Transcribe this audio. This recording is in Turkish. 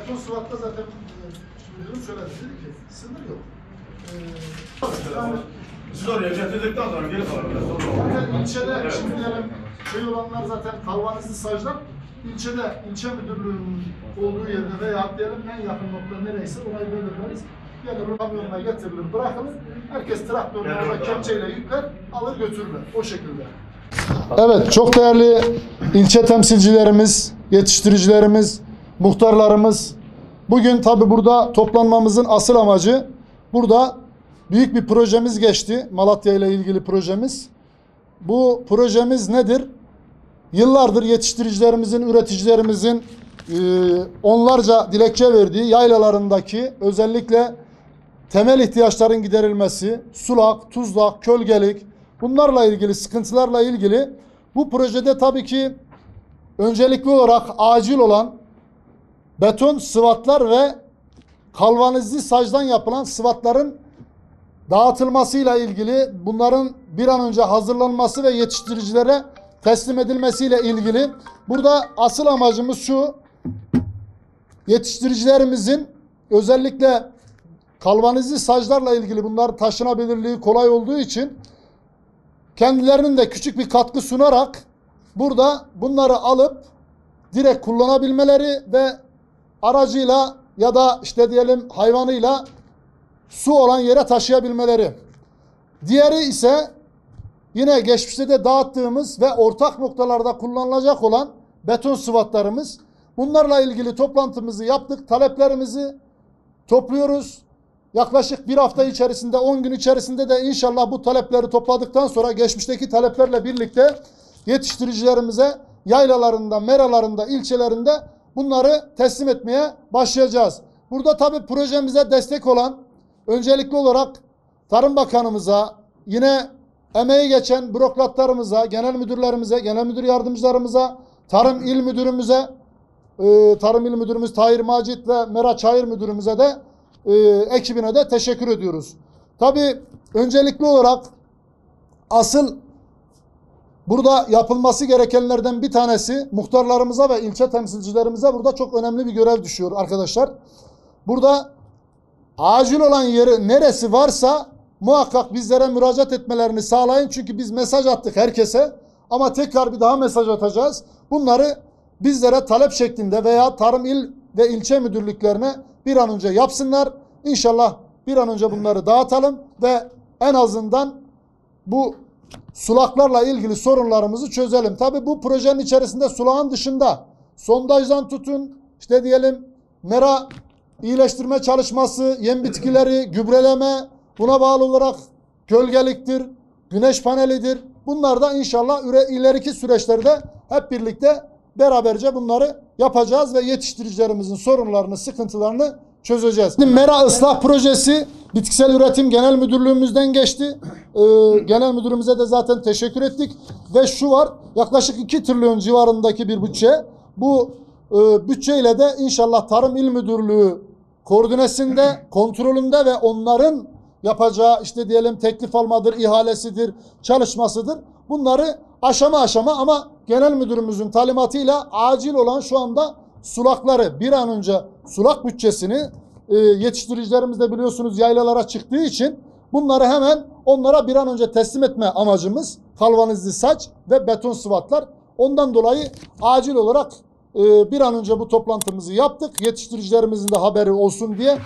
beton sıvatta zaten müdürüm söyledi. Dedi ki sınır yok. Yani, siz oraya getirdikten sonra geri kalanlar. zaten ilçede şimdi diyelim şey olanlar zaten kalvanizli saclar ilçe müdürlüğünün olduğu yerde veya diyelim en yakın nokta nereyse orayı belirleriz. Gelir kamyonuna getirilir, bırakılır. Herkes traktörle orada kepçeyle yükler, alır götürürler. O şekilde. Evet, çok değerli ilçe temsilcilerimiz, yetiştiricilerimiz, muhtarlarımız. Bugün tabi burada toplanmamızın asıl amacı, burada büyük bir projemiz geçti. Malatya ile ilgili projemiz. Bu projemiz nedir? Yıllardır yetiştiricilerimizin, üreticilerimizin onlarca dilekçe verdiği yaylalarındaki özellikle temel ihtiyaçların giderilmesi, sulak, tuzlak, kölgelik, bunlarla ilgili sıkıntılarla ilgili bu projede tabii ki öncelikli olarak acil olan beton sıvatlar ve galvanizli sacdan yapılan sıvatların dağıtılmasıyla ilgili, bunların bir an önce hazırlanması ve yetiştiricilere teslim edilmesiyle ilgili. Burada asıl amacımız şu: yetiştiricilerimizin özellikle galvanizli saclarla ilgili, bunlar taşınabilirliği kolay olduğu için kendilerinin de küçük bir katkı sunarak burada bunları alıp direkt kullanabilmeleri ve aracıyla ya da işte diyelim hayvanıyla su olan yere taşıyabilmeleri. Diğeri ise yine geçmişte de dağıttığımız ve ortak noktalarda kullanılacak olan beton sıvatlarımız. Bunlarla ilgili toplantımızı yaptık. Taleplerimizi topluyoruz. Yaklaşık bir hafta içerisinde, 10 gün içerisinde de inşallah bu talepleri topladıktan sonra geçmişteki taleplerle birlikte yetiştiricilerimize yaylalarında, meralarında, ilçelerinde bunları teslim etmeye başlayacağız. Burada tabii projemize destek olan öncelikli olarak Tarım Bakanımıza, yine emeği geçen bürokratlarımıza, genel müdürlerimize, genel müdür yardımcılarımıza, Tarım İl Müdürümüze, Tarım İl Müdürümüz Tahir Macit ve Mera Çayır Müdürümüze de ekibine de teşekkür ediyoruz. Tabii öncelikli olarak asıl burada yapılması gerekenlerden bir tanesi muhtarlarımıza ve ilçe temsilcilerimize burada çok önemli bir görev düşüyor arkadaşlar. Burada acil olan yeri neresi varsa muhakkak bizlere müracaat etmelerini sağlayın. Çünkü biz mesaj attık herkese ama tekrar bir daha mesaj atacağız. Bunları bizlere talep şeklinde veya Tarım İl ve ilçe müdürlüklerine bir an önce yapsınlar. İnşallah bir an önce bunları dağıtalım ve en azından bu sulaklarla ilgili sorunlarımızı çözelim. Tabii bu projenin içerisinde sulağın dışında sondajdan tutun, işte diyelim mera iyileştirme çalışması, yem bitkileri, gübreleme, buna bağlı olarak gölgeliktir, güneş panelidir. Bunlar da inşallah ileriki süreçlerde hep birlikte beraberce bunları yapacağız ve yetiştiricilerimizin sorunlarını, sıkıntılarını çözeceğiz. Mera ıslah projesi Bitkisel Üretim Genel Müdürlüğümüzden geçti. Genel müdürümüze de zaten teşekkür ettik. Ve şu var, yaklaşık 2 trilyon civarındaki bir bütçe. Bu bütçeyle de inşallah Tarım İl Müdürlüğü koordinesinde, kontrolünde ve onların yapacağı işte diyelim teklif almadır, ihalesidir, çalışmasıdır. Bunları aşama aşama ama genel müdürümüzün talimatıyla acil olan şu anda sulakları, bir an önce sulak bütçesini yetiştiricilerimiz de biliyorsunuz yaylalara çıktığı için bunları hemen onlara bir an önce teslim etme amacımız galvanizli saç ve beton sıvatlar. Ondan dolayı acil olarak bir an önce bu toplantımızı yaptık. Yetiştiricilerimizin de haberi olsun diye.